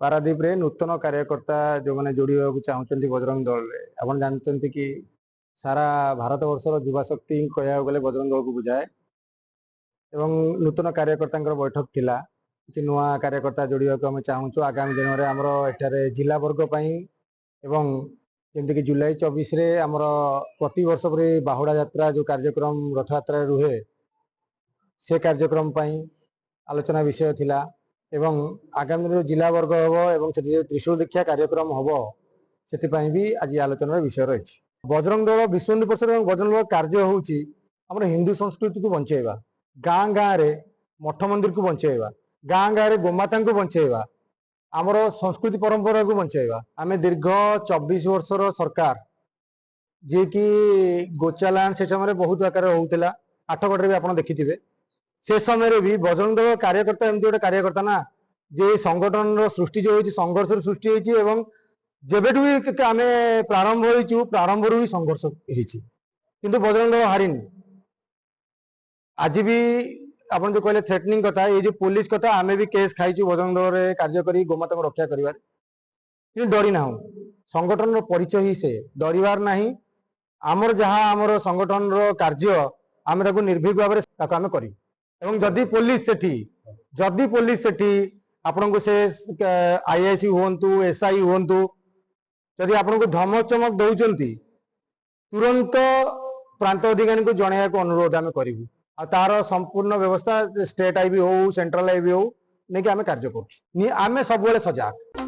पारादीप रे नूतन कार्यकर्ता जो मैंने जोड़ी चाहते बजरंग दल रे आपण जानते कि सारा भारत वर्षर युवा शक्ति कह गले बजरंग दल को बुझाए एवं नूतन कार्यकर्ता बैठक थिला कि नुआ कार्यकर्ता जोड़ा को आम चाहूँ आगामी दिन में आमर एठारे जिला वर्ग एवं जमीक जुलाई 24 रे आमर प्रति वर्ष पर बाहुड़ा यात्रा जो कार्यक्रम रथ यात्रा रुहे से कार्यक्रम आलोचना विषय थिला एवं आगामी जो जिला वर्ग हम एवं त्रिशूल दीक्षा कार्यक्रम हम से भी आज आलोचनार विषय रही। बजरंग दल विश्व हिंदू परिषद और बजरंग दल कार्य होम हिंदू संस्कृति को बंचेवा, गाँ गाँव में मठ मंदिर को बंचेवा, गाँ गाँव में गोमाता को बंचेवा, आमर संस्कृति परंपरा को बंचेवा। आम दीर्घ 24 वर्षर सरकार जी की गोचालांड से समय बहुत आकार होता आठगढ़ भी आप देखिथे से समय भी बजरंग दल कार्यकर्ता एमती गोटे कार्यकर्ता ना जे संगठन सृष्टि जो संघर्ष सृष्टि होती जेबेठू भी आम प्रारंभ हो प्रारंभ भी संघर्ष किंतु बजरंग दल हारिनी। आज भी आप जो कहले थ्रेटनिंग कथा ये जो पुलिस कथा आम भी केस खाईचु बजरंग दल रे कार्य करी गोमाता को रक्षा करिवार कि डरी ना संगठन परिचय ही से डरिवार नहीं। आमर जहाँ आमर संगठन कार्य आम निर्भीक भाव में आम करी एवं जदि पुलिस सेठी आपण को से आईआईसी हूँ एसआई हूँ जदि आपण को धमक चमक दौरान तुरंत प्रांत अधिकारी को जनइया को अनुरोध आम करूँ आ तार संपूर्ण व्यवस्था स्टेट आईबी हो सेंट्रल आईबी हो नहीं कि आम कार्य कर सब सजाग।